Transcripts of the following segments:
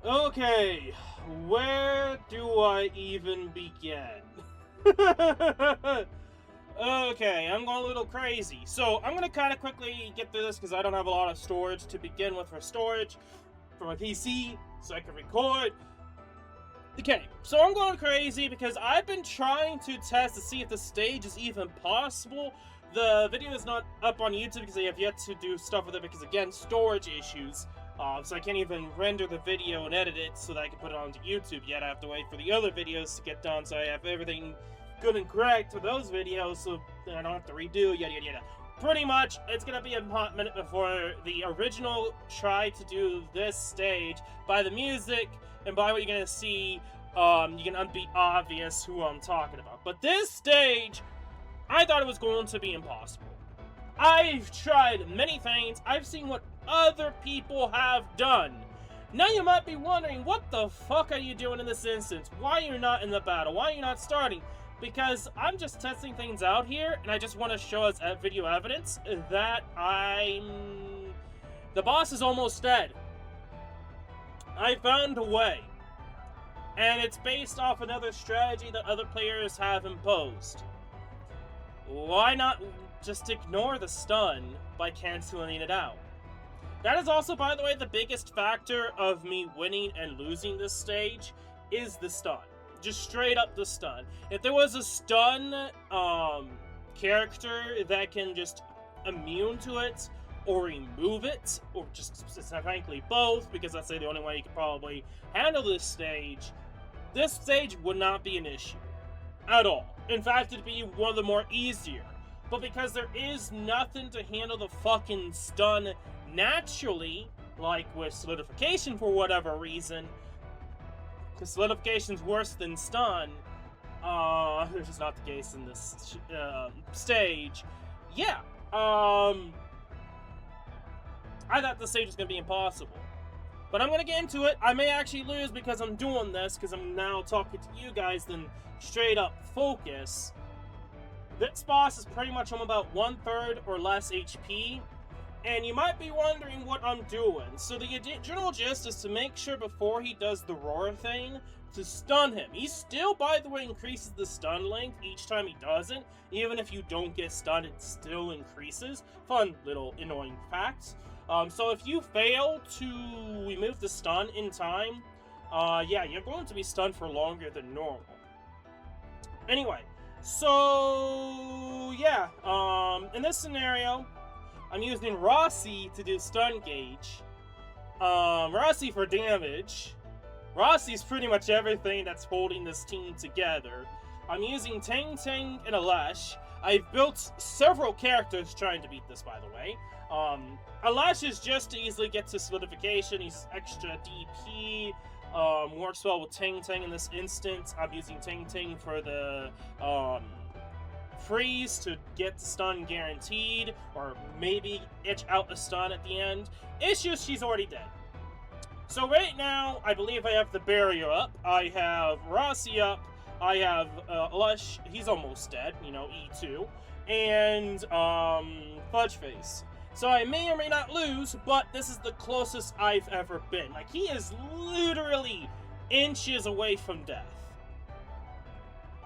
Okay, where do I even begin? Okay, I'm going a little crazy. So, I'm going to kind of quickly get through this because I don't have a lot of storage to begin with for storage for my PC so I can record. Okay, so I'm going crazy because I've been trying to test to see if the stage is even possible. The video is not up on YouTube because I have yet to do stuff with it because, again, storage issues. So I can't even render the video and edit it so that I can put it onto YouTube yet. I have to wait for the other videos to get done so I have everything good and correct for those videos so that I don't have to redo, yada yada yada. Pretty much, it's gonna be a hot minute before the original try to do this stage. By the music and by what you're gonna see, you can be obvious who I'm talking about. But this stage, I thought it was going to be impossible. I've tried many things. I've seen what other people have done. Now you might be wondering, what the fuck are you doing in this instance? Why you're not in the battle? Why you're not starting? Because I'm just testing things out here, and I just want to show us video evidence that the boss is almost dead. I found a way. And it's based off another strategy that other players have imposed. Why not just ignore the stun by canceling it out? That is also, by the way, the biggest factor of me winning and losing this stage is the stun. Just straight up the stun. If there was a stun character that can just immune to it or remove it, or just frankly both, because that's the only way you could probably handle this stage would not be an issue at all. In fact, it'd be one of the more easier. But because there is nothing to handle the fucking stun naturally, like with solidification for whatever reason, because solidification's worse than stun, which is not the case in this stage. Yeah, I thought the stage was going to be impossible. But I'm going to get into it. I may actually lose because I'm doing this, because I'm now talking to you guys, then straight up focus. This boss is pretty much on about 1/3 or less HP, and you might be wondering what I'm doing. So the general gist is to make sure before he does the roar thing, to stun him. He still, by the way, increases the stun length each time he does it. Even if you don't get stunned, it still increases. Fun little annoying fact. So if you fail to remove the stun in time, yeah, you're going to be stunned for longer than normal. Anyway, so yeah, in this scenario, I'm using Rossi to do stun gauge, Rossi for damage. Rossi's pretty much everything that's holding this team together. I'm using Tang Tang and Alash. I've built several characters trying to beat this, by the way. Alash is just to easily get to solidification. He's extra DP. Works well with Tang Tang in this instance. I'm using Tang Tang for the freeze to get the stun guaranteed, or maybe itch out a stun at the end. Issue, she's already dead. So right now, I believe I have the barrier up. I have Rossi up. I have Lush, he's almost dead, you know, E2. And Fudgeface. So I may or may not lose, but this is the closest I've ever been. Like, he is literally inches away from death.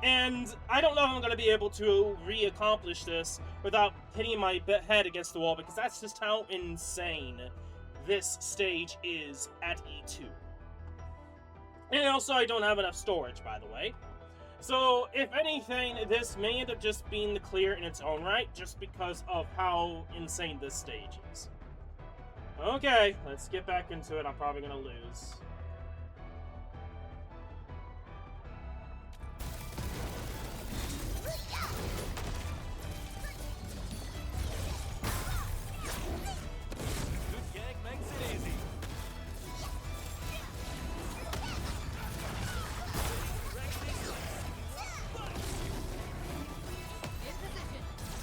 And I don't know if I'm going to be able to re-accomplish this without hitting my head against the wall, because that's just how insane this stage is at E2. And also, I don't have enough storage, by the way. So, if anything, this may end up just being the clear in its own right, just because of how insane this stage is. Okay, let's get back into it. I'm probably going to lose.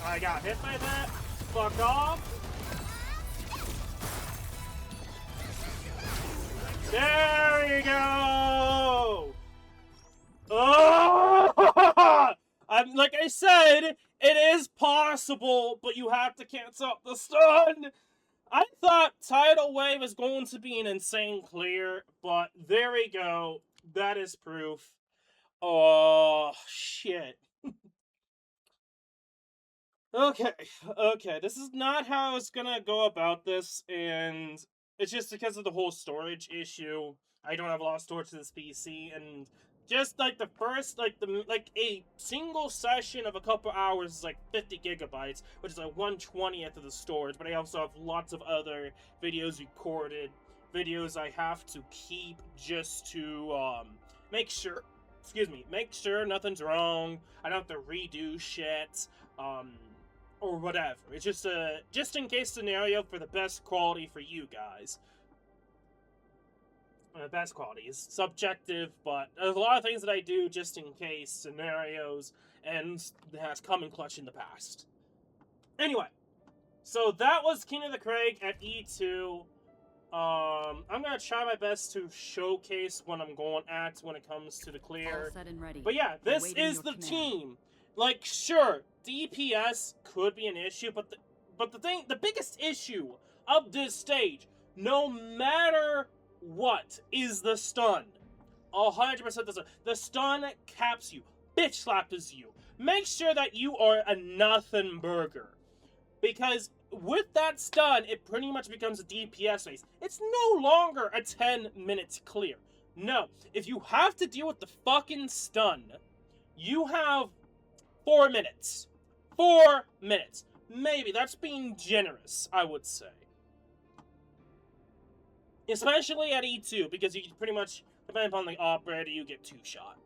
I got hit by that. Fuck off. There you go. Oh! Like I said, it is possible, but you have to cancel out the stun. I thought Tidal Wave was going to be an insane clear, but there we go. That is proof. Oh, shit. Okay, this is not how I was gonna go about this, and it's just because of the whole storage issue. I don't have a lot of storage to this PC, and just like the first, like a single session of a couple hours is like 50 gigabytes, which is like 1/20th of the storage, but I also have lots of other videos recorded, videos I have to keep just to, make sure nothing's wrong, I don't have to redo shit, or whatever. It's just a just in case scenario for the best quality for you guys. Best quality is subjective, but there's a lot of things that I do just in case scenarios, and has come in clutch in the past. Anyway, so that was King of the Crag at E2. I'm gonna try my best to showcase what I'm going at when it comes to the clear. All set and ready. But yeah, this is the team. Like, sure, DPS could be an issue, but the biggest issue of this stage, no matter what, is the stun. 100% the stun. The stun caps you, bitch slaps you. Make sure that you are a nothing burger, because with that stun, it pretty much becomes a DPS race. It's no longer a 10 minutes clear. No, if you have to deal with the fucking stun, you have 4 minutes. 4 minutes. Maybe. That's being generous, I would say. Especially at E2, because you can pretty much, depending upon the operator, you get 2-shot.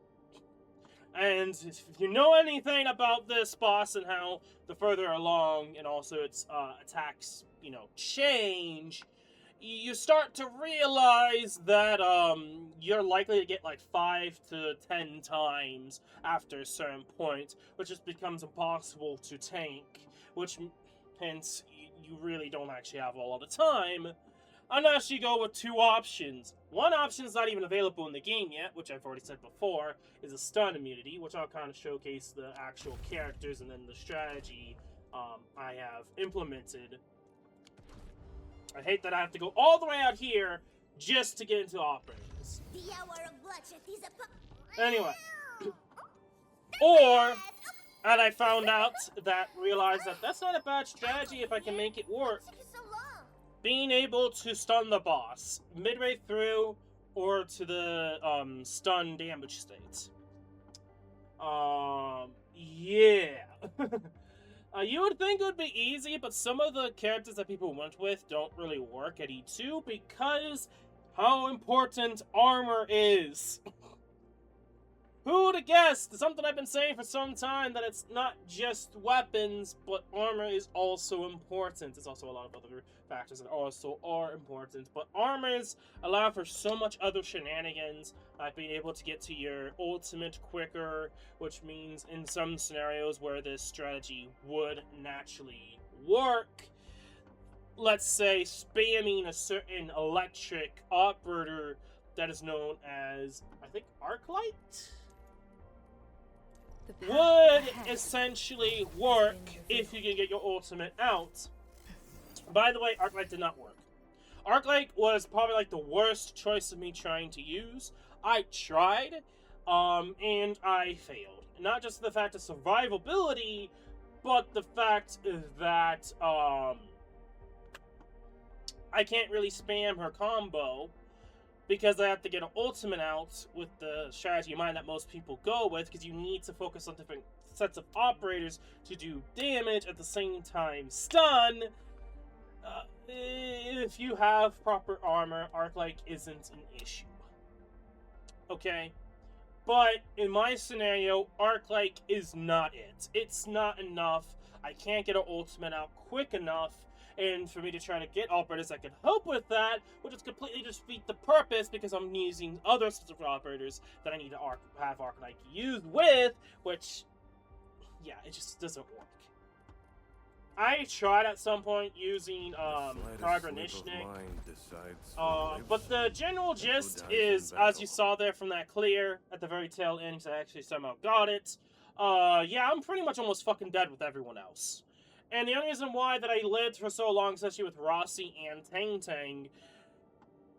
And if you know anything about this boss and how the further along, and also its attacks, change, you start to realize that you're likely to get like 5 to 10 times after a certain point, which just becomes impossible to tank, which hence you really don't actually have a lot of time, unless you go with 2 options. One option is not even available in the game yet, which I've already said before, is a stun immunity, which I'll kind of showcase the actual characters and then the strategy I have implemented. I hate that I have to go all the way out here just to get into operators. The hour of bloodshed is Anyway. And I found out realized that that's not a bad strategy if I can make it work. Being able to stun the boss midway through or to the stun damage state. Yeah. You would think it would be easy, but some of the characters that people went with don't really work at E2 because how important armor is. Who would have guessed? Something I've been saying for some time, that it's not just weapons, but armor is also important. There's also a lot of other factors that also are important, but armors allow for so much other shenanigans, like being able to get to your ultimate quicker, which means in some scenarios where this strategy would naturally work, let's say spamming a certain electric operator that is known as, I think, Arknights? Would essentially work if you can get your ultimate out. By the way, Arknight did not work. Arknight was probably like the worst choice of me trying to use. I tried, and I failed. Not just the fact of survivability, but the fact that I can't really spam her combo, because I have to get an ultimate out with the strategy in mind that most people go with, because you need to focus on different sets of operators to do damage at the same time stun. If you have proper armor, Arknight isn't an issue. Okay? But in my scenario, Arknight is not it. It's not enough. I can't get an ultimate out quick enough. And for me to try to get operators that can help with that, would just completely defeat the purpose, because I'm using other sorts of operators that I need to have Arknight use with, which, yeah, it just doesn't work. I tried at some point using Crag, but the general gist is, as you saw there from that clear at the very tail end, because I actually somehow got it, yeah, I'm pretty much almost fucking dead with everyone else. And the only reason why that I lived for so long, especially with Rossi and Tang Tang,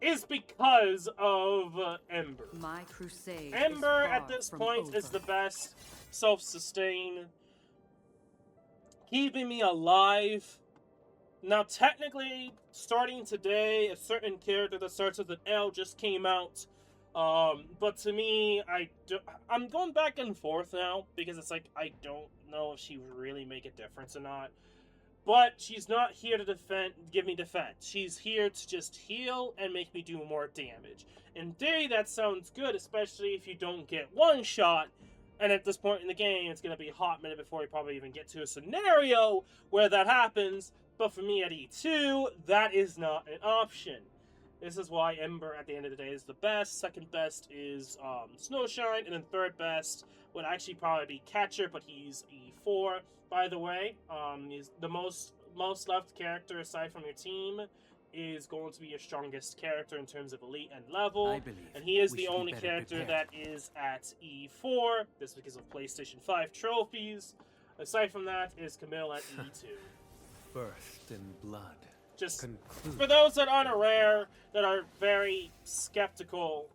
is because of Ember. My crusade Ember is at this point is the best self-sustain, keeping me alive. Now, technically, starting today, a certain character that starts with an L just came out. But to me, I'm going back and forth now, because it's like, I don't know if she would really make a difference or not. But she's not here to give me defense. She's here to just heal and make me do more damage. In theory, that sounds good, especially if you don't get one shot. And at this point in the game, it's going to be a hot minute before you probably even get to a scenario where that happens. But for me at E2, that is not an option. This is why Ember, at the end of the day, is the best. Second best is Snowshine. And then third best would actually probably be Catcher, but he's E4. By the way, is the most left character aside from your team is going to be your strongest character in terms of elite and level, and he is the only character that is at E4. This is because of PlayStation 5 trophies. Aside from that, is Camille at E2. Birthed in blood. Just concluded. For those that aren't aware, that are very skeptical,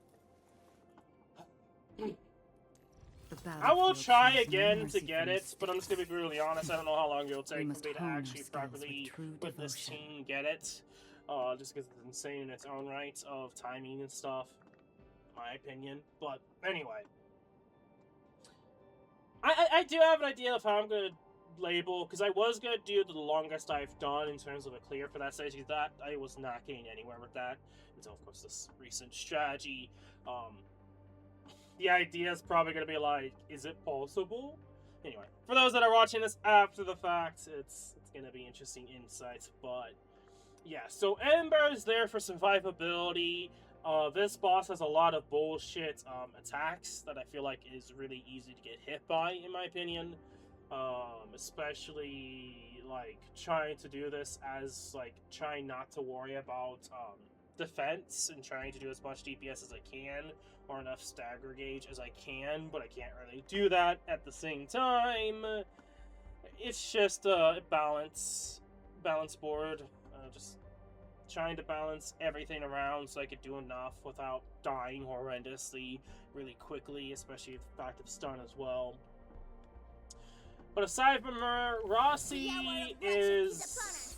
I will try again to get it, but I'm just gonna be brutally honest. I don't know how long it'll take for me to actually properly, with this team, get it. Just because it's insane in its own right of timing and stuff, my opinion. But anyway, I do have an idea of how I'm gonna label, because I was gonna do the longest I've done in terms of a clear for that stage. That I was not getting anywhere with that until, of course, this recent strategy. The idea is probably going to be like, is it possible? Anyway, for those that are watching this after the fact, it's going to be interesting insights, but yeah, so Ember is there for survivability. This boss has a lot of bullshit attacks that I feel like is really easy to get hit by, in my opinion. Especially, like, trying to do this as, like, trying not to worry about, defense and trying to do as much DPS as I can, or enough stagger gauge as I can, but I can't really do that at the same time. It's just a balance board, just trying to balance everything around so I could do enough without dying horrendously really quickly, especially with the fact of stun as well. But aside from her, Rossi is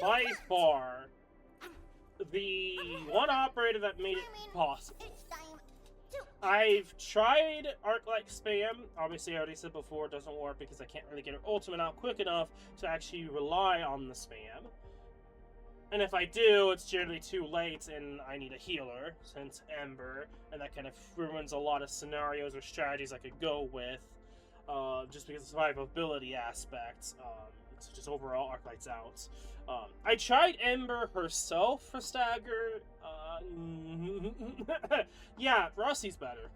by far the one operator that made it possible. I've tried Arc-like spam. Obviously, I already said before, it doesn't work because I can't really get her ultimate out quick enough to actually rely on the spam. And if I do, it's generally too late and I need a healer, since Ember, and that kind of ruins a lot of scenarios or strategies I could go with, just because of the survivability aspect. So just overall, Arknights out. I tried Ember herself for stagger. Yeah, Rossi's better.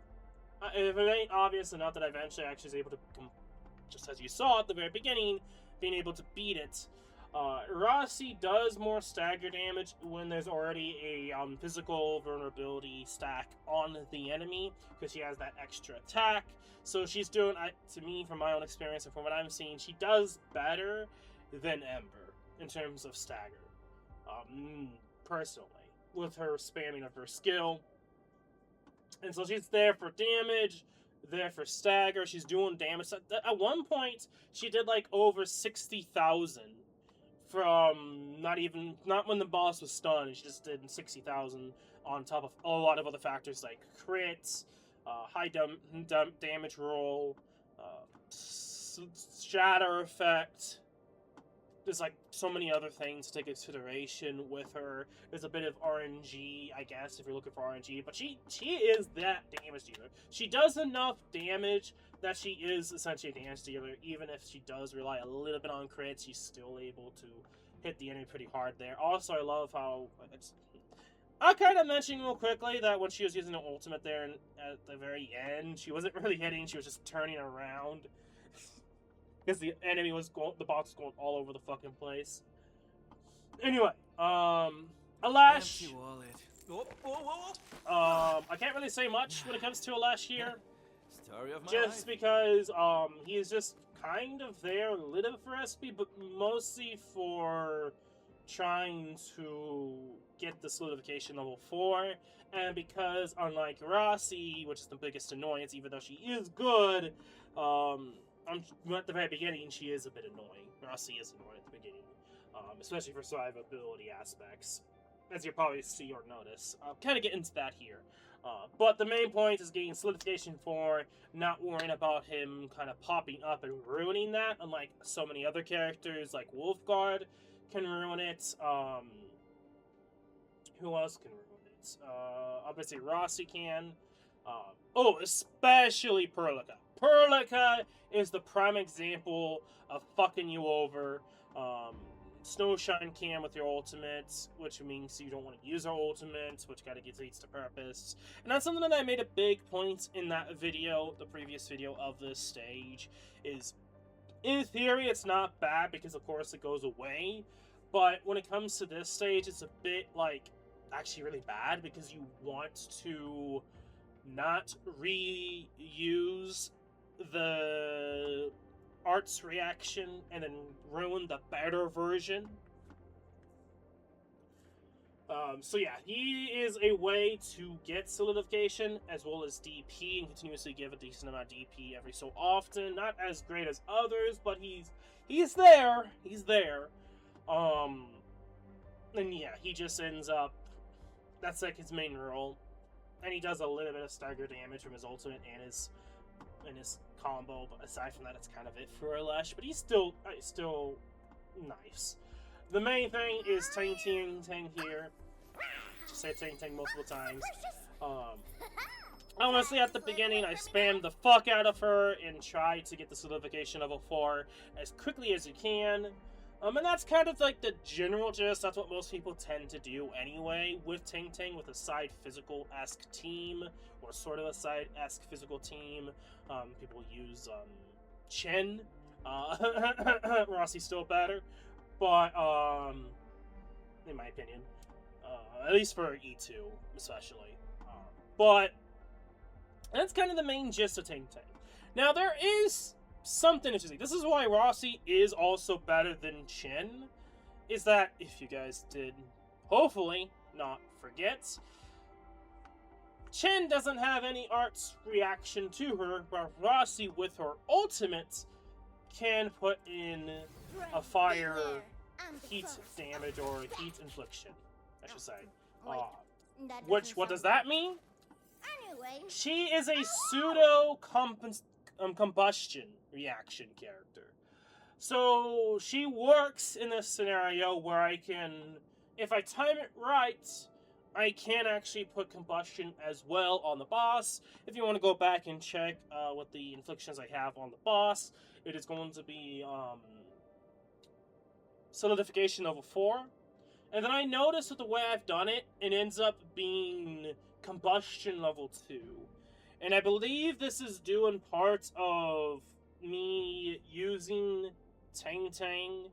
If it ain't obvious enough that I eventually actually was able to, just as you saw at the very beginning, being able to beat it. Rossi does more stagger damage when there's already a physical vulnerability stack on the enemy, because she has that extra attack. So she's doing, to me, from my own experience and from what I'm seeing, she does better than Ember in terms of stagger. Personally, with her spamming of her skill. And so she's there for damage, there for stagger, she's doing damage. At one point, she did like over 60,000 from not when the boss was stunned, she just did 60,000 on top of a lot of other factors like crits, high damage roll, shatter effect. There's like so many other things to take into consideration with her. There's a bit of RNG, I guess, if you're looking for RNG, but she is that damage dealer. She does enough damage that she is essentially a damage dealer. Even if she does rely a little bit on crits, she's still able to hit the enemy pretty hard there. Also, I love how I'll kind of mention real quickly that when she was using the ultimate there at the very end, she wasn't really hitting, she was just turning around. Because the enemy was the box was going all over the fucking place. Anyway, Alash. I can't really say much when it comes to Alash here. Just because he is just kind of there a little for SP, but mostly for trying to get the solidification level 4, and because unlike Rossi, which is the biggest annoyance, even though she is good, at the very beginning she is a bit annoying. Rossi is annoying at the beginning, especially for survivability aspects, as you'll probably see or notice. I'll kind of get into that here. But the main point is getting solidification 4, not worrying about him kind of popping up and ruining that, unlike so many other characters like Wolfguard can ruin it. Who else can ruin it? Obviously Rossi can. Oh, especially Perlica. Perlica is the prime example of fucking you over. Snowshine can with your ultimates, which means you don't want to use our ultimates, which kind of leads to purpose. And that's something that I made a big point in that video, the previous video of this stage, is in theory it's not bad because of course it goes away, but when it comes to this stage it's a bit like actually really bad because you want to not reuse the art's reaction and then ruin the better version. So yeah, he is a way to get solidification as well as DP and continuously give a decent amount of DP every so often. Not as great as others, but he's there. He's there. And yeah, he just ends up, that's like his main role. And he does a little bit of stagger damage from his ultimate and his combo, but aside from that, it's kind of it for Alesh. But he's still nice. The main thing is Ting here. Just say Ting multiple times. Honestly, at the beginning, I spammed the fuck out of her and tried to get the solidification level 4 as quickly as you can. And that's kind of like the general gist. That's what most people tend to do anyway with Ting with a side physical-esque team, or sort of a side-esque physical team. People use Chen. Rossi's still better, but in my opinion, at least for E2 especially. But that's kind of the main gist of Ting. Now there is something interesting. This is why Rossi is also better than Chen, is that, if you guys did hopefully not forget, Chen doesn't have any art's reaction to her, but Rossi with her ultimate can put in a fire heat damage or heat infliction, I should say. What does that mean? She is a pseudo combustion reaction character. So she works in this scenario where I can, if I time it right, I can actually put combustion as well on the boss. If you want to go back and check what the inflictions I have on the boss, it is going to be solidification level 4. And then I noticed that the way I've done it, it ends up being combustion level 2. And I believe this is due in part of me using Ting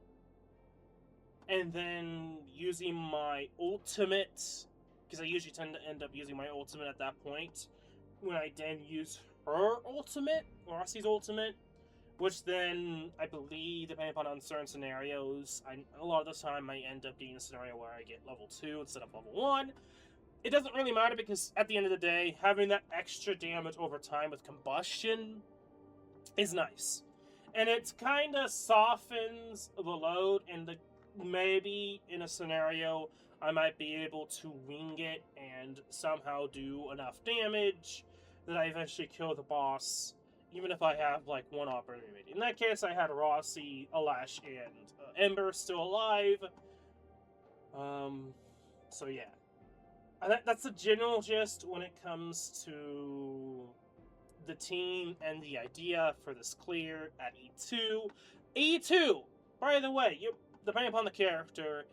and then using my ultimate, because I usually tend to end up using my ultimate at that point, when I then use her ultimate, Rossi's ultimate, which then, I believe, depending upon certain scenarios, a lot of the time I end up getting a scenario where I get level 2 instead of level 1. It doesn't really matter because, at the end of the day, having that extra damage over time with combustion is nice. And it kind of softens the load, and maybe in a scenario I might be able to wing it and somehow do enough damage that I eventually kill the boss, even if I have like one opportunity. In that case, I had Rossi, Alesh, and Ember still alive. So yeah. That's the general gist when it comes to the team and the idea for this clear at E2. E2, by the way, depending upon the character,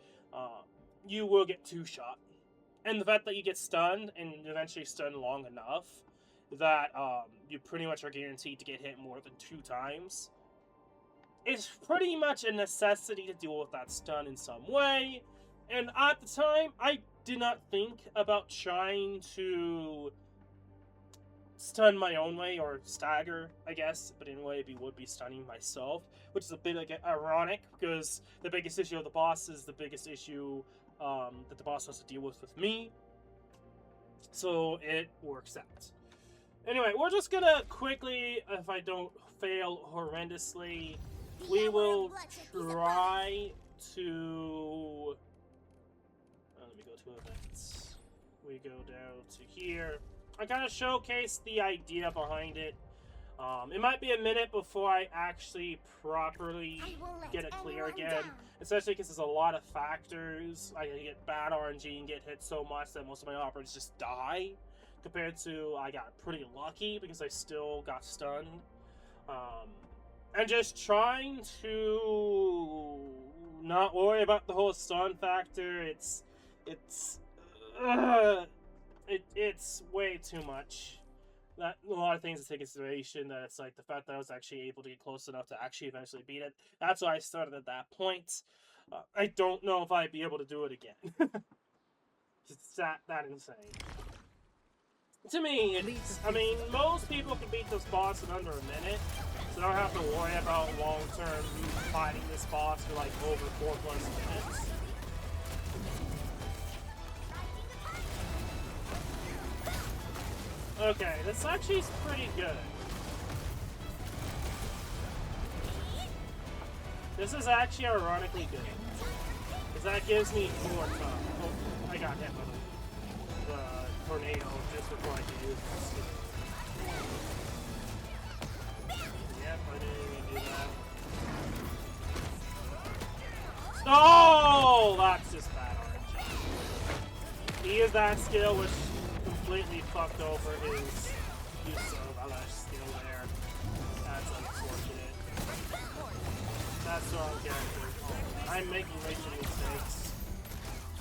you will get 2-shot. And the fact that you get stunned, and eventually stunned long enough, that you pretty much are guaranteed to get hit more than 2 times, is pretty much a necessity to deal with that stun in some way. And at the time, I did not think about trying to stun my own way, or stagger, I guess, but in a way would be stunning myself, which is a bit like ironic because the biggest issue of the boss is the biggest issue that the boss has to deal with me. So it works out. Anyway, we're just gonna quickly, if I don't fail horrendously, we will try to. Let me go to events. We go down to here. I kind of showcase the idea behind it. It might be a minute before I actually properly get it clear again, especially because there's a lot of factors. I get bad RNG and get hit so much that most of my operators just die, compared to I got pretty lucky because I still got stunned. And just trying to not worry about the whole stun factor. It's way too much. That a lot of things to take into consideration. That it's like the fact that I was actually able to get close enough to actually eventually beat it. That's why I started at that point. I don't know if I'd be able to do it again. It's that insane. To me, I mean, most people can beat this boss in under a minute, so I don't have to worry about long-term fighting this boss for like over 4+ minutes. Okay, this actually is pretty good. This is actually ironically good, because that gives me more time. Oh, I got hit by the tornado just before I could use this. Yep, I didn't even do that. Oh, that's just bad RNG. He used that skill, which completely fucked over his use of LS skill there. That's unfortunate. That's the wrong character. Oh, I'm making way too many mistakes.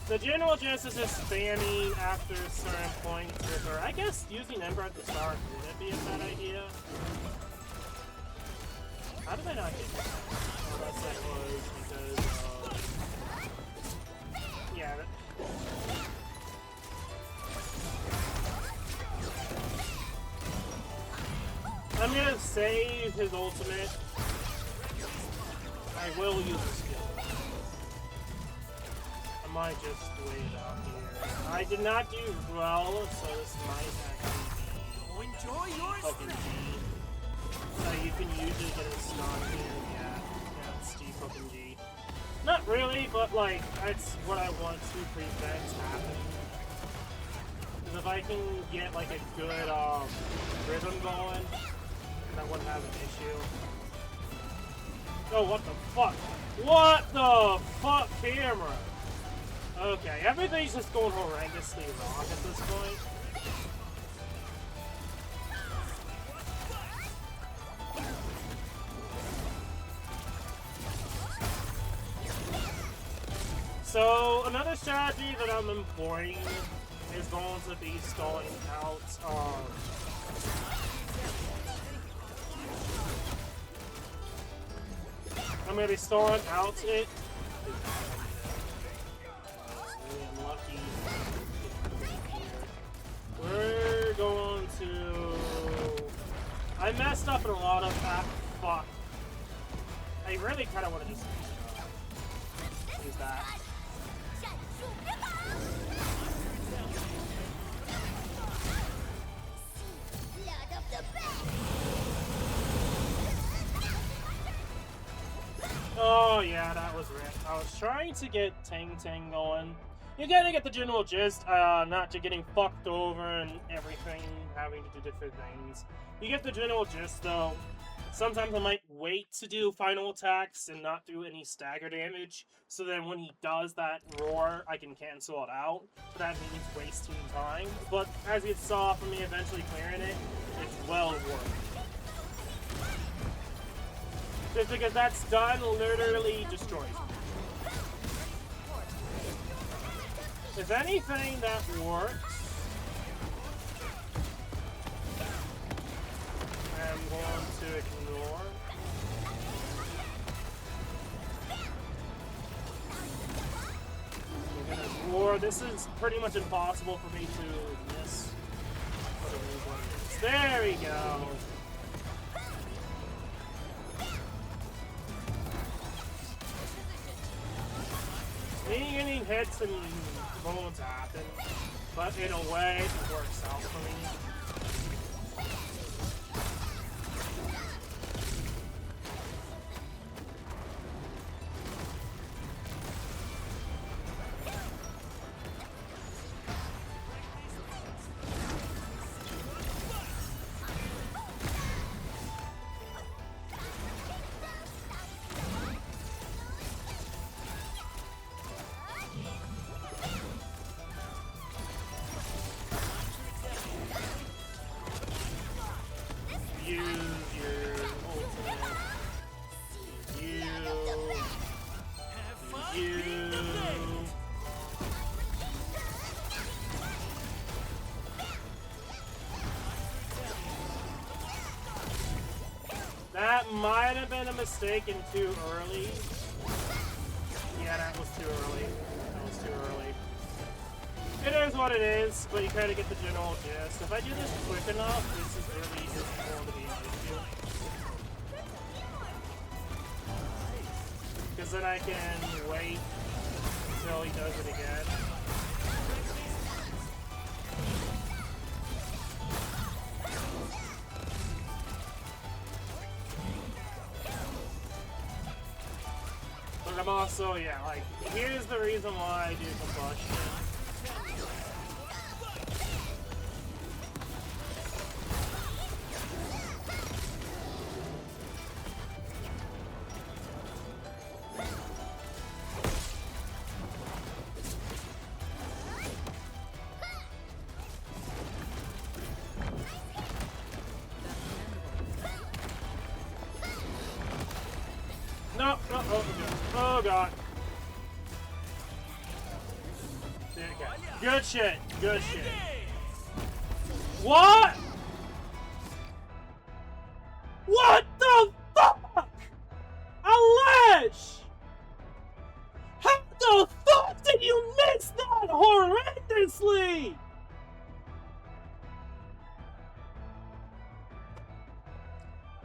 The general gist is just spamming after a certain point, or I guess using Ember at the start wouldn't be a bad idea. How did I not get that? Oh, that's that was because yeah. I'm gonna save his ultimate. I will use the skill. I might just wait it out here. I did not do well, so this might actually be enjoy your fucking G. So you can usually get a stun here. Yeah, it's G fucking G. Not really, but like that's what I want to prevent happening. Because if I can get like a good rhythm going, I wouldn't have an issue. Oh, what the fuck? What the fuck, camera? Okay, everything's just going horrendously wrong at this point. So, another strategy that I'm employing is going to be stalling out I'm gonna be stalling out it. Really unlucky. We're going to. I messed up in a lot of that. Fuck. I really kind of want to just use that. Oh yeah, that was rip. I was trying to get Tang going. You gotta get the general gist, not to getting fucked over and everything, having to do different things. You get the general gist though. Sometimes I might wait to do final attacks and not do any stagger damage, so then when he does that roar, I can cancel it out. So that means wasting time. But as you saw from me eventually clearing it, it's well worth it. Just because that's done literally destroys me. If anything, that works. I'm going to ignore. We're gonna ignore. This is pretty much impossible for me to miss. There we go. Getting hits and wounds happen, but in a way it works out for me. That might have been a mistake and too early. Yeah, that was too early. That was too early. It is what it is, but you kind of get the general gist. If I do this quick enough, this is really just going to be an issue. Because then I can wait until he does it again. But I'm also, yeah, like, here's the reason why I do combustion. No, no, oh god. There you go. Good shit, good shit. What? What the fuck? A ledge! How the fuck did you miss that horrendously?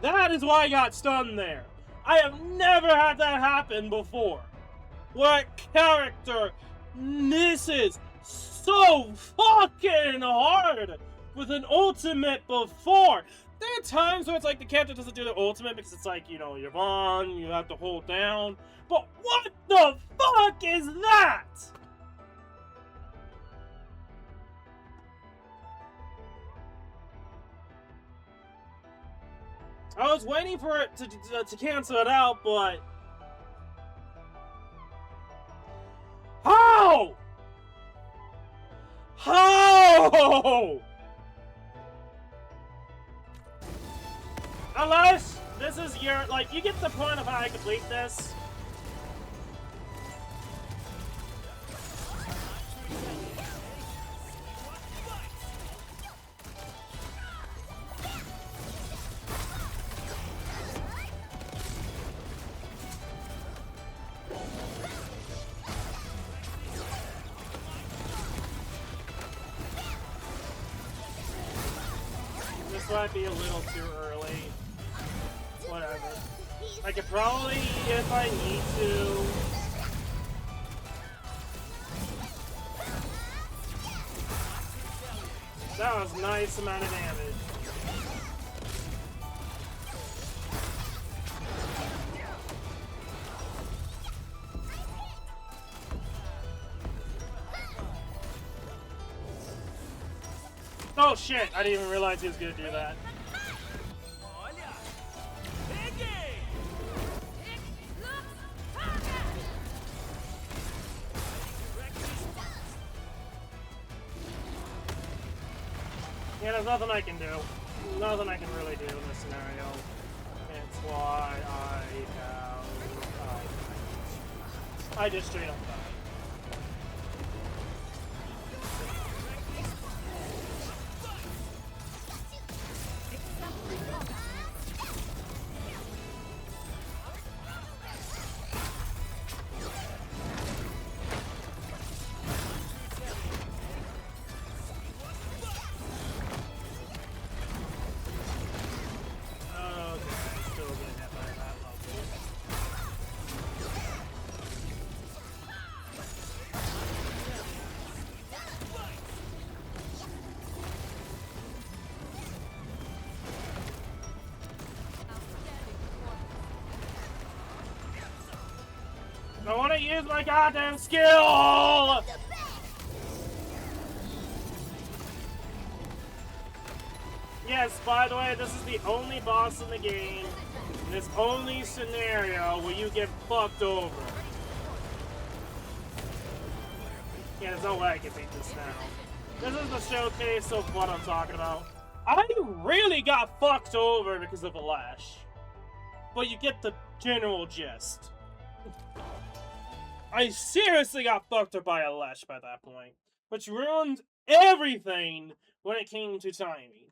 That is why I got stunned there. I have never had that happen before. Where a character misses so fucking hard with an ultimate before. There are times where it's like the character doesn't do the ultimate because it's like, you know, you're on, you have to hold down. But what the fuck is that? I was waiting for it to cancel it out, but... How? How? Unless this is your... Like, you get the point of how I complete this. This might be a little too early. Whatever. I could probably, if I need to... That was a nice amount of damage. Oh shit, I didn't even realize he was gonna do that. Yeah, there's nothing I can do. Nothing I can really do in this scenario. It's why I just straight up died. I want to use my goddamn skill! Yes, by the way, this is the only boss in the game, in this only scenario where you get fucked over. Yeah, there's no way I can beat this now. This is the showcase of what I'm talking about. I really got fucked over because of a lash. But you get the general gist. I seriously got fucked up by a lash by that point, which ruined everything when it came to timing.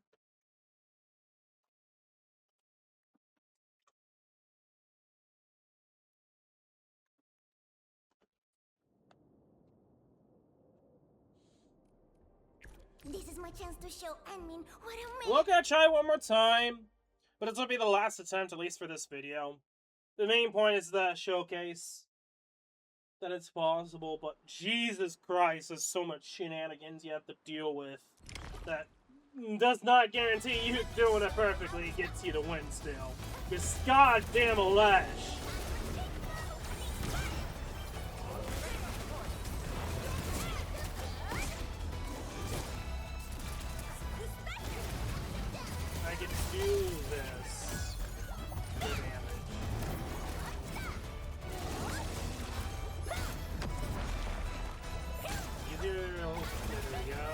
This is my chance to show Anmin what I'm made. We're gonna try one more time, but this will be the last attempt, at least for this video. The main point is the showcase that it's possible, but Jesus Christ, there's so much shenanigans you have to deal with that does not guarantee you doing it perfectly gets you to win still. This goddamn lash. I can do this. Good damage. There we go.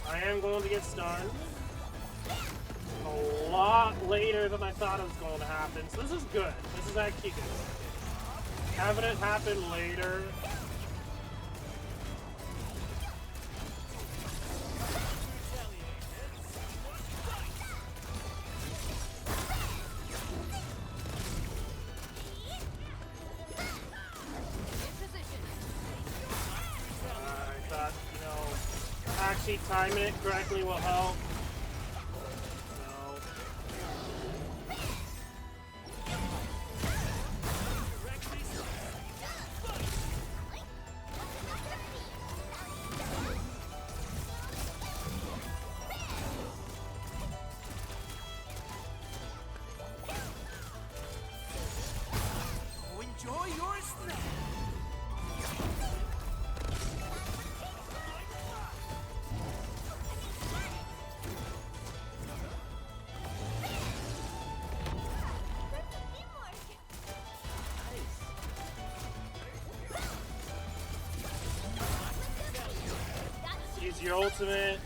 I am going to get stunned. A lot later than I thought it was going to happen. So this is good. This is actually good. Having it happen later. I thought, you know, actually timing it correctly will help. Enjoy your snack. Use your ultimate.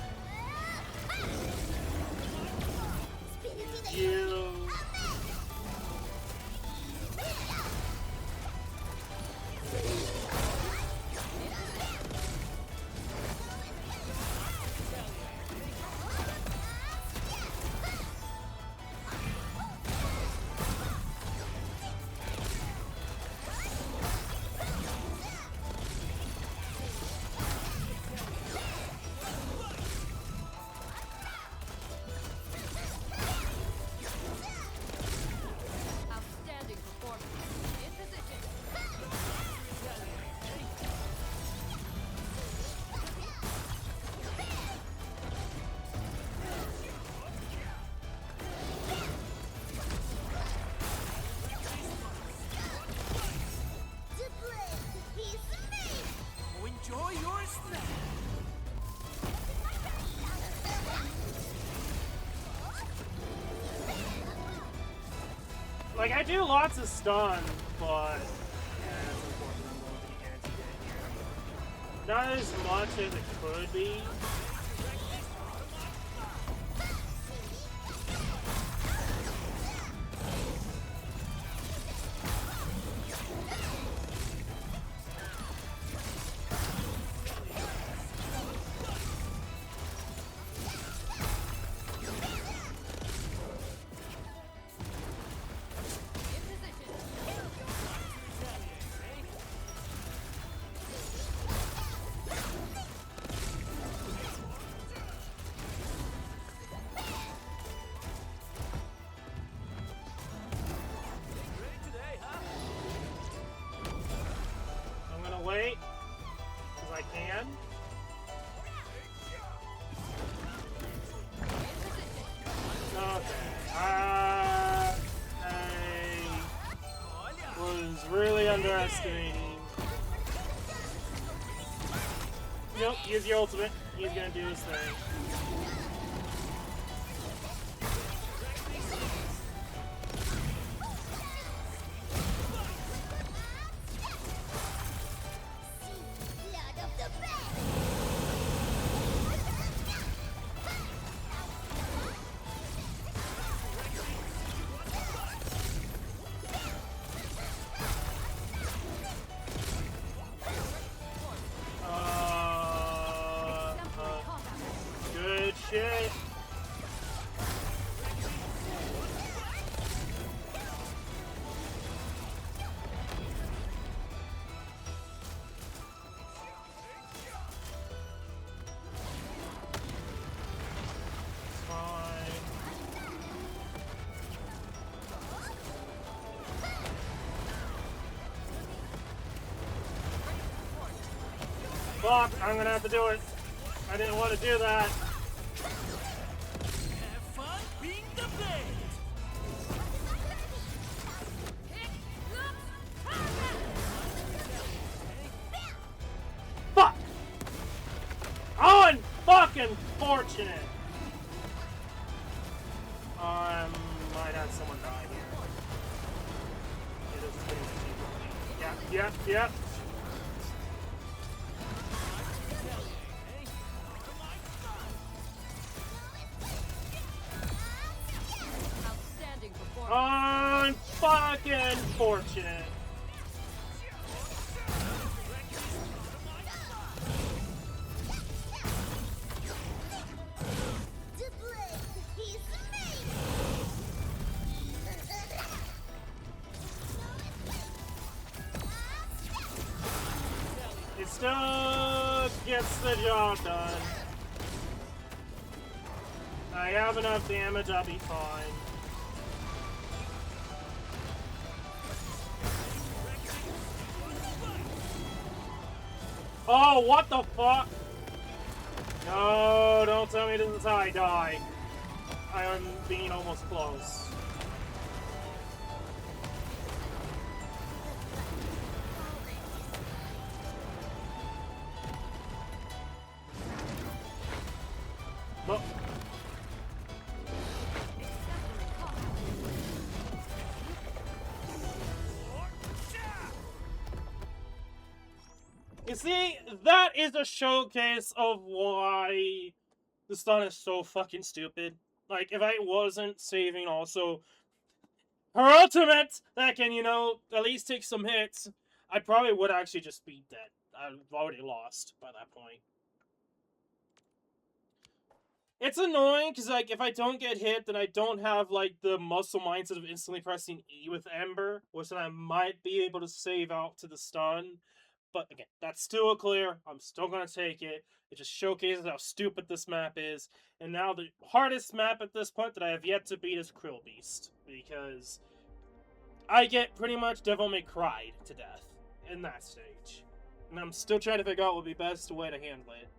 You. Outstanding performance. In position. To play is me. Enjoy your snack. Like, I do lots of stun, but yeah, it's unfortunate I'm going to be guaranteed. Not as much as it could be. underestimating. Nope, use your ultimate. He's gonna do his thing. Lord of the Bed! Good shit. Fuck, I'm gonna have to do it. I didn't want to do that. Have fun being the blade. Fuck! Unfucking fortunate! Might have someone die here. Yeah, this is pretty much easy. Yep. Outstanding performance. Unfucking fortunate. The blade is made! It still gets the job done. I have enough damage, I'll be fine. Oh, what the fuck? No, don't tell me this is how I die. I'm being almost close. Look. You see, that is a showcase of why the stun is so fucking stupid. Like, if I wasn't saving also her ultimate that can, at least take some hits, I probably would actually just be dead. I've already lost by that point. It's annoying, because, like, if I don't get hit, then I don't have, like, the muscle mindset of instantly pressing E with Ember, which then I might be able to save out to the stun. But, again, that's still a clear. I'm still going to take it. It just showcases how stupid this map is. And now the hardest map at this point that I have yet to beat is Krill Beast, because I get pretty much Devil May Cry to death in that stage. And I'm still trying to figure out what would be best way to handle it.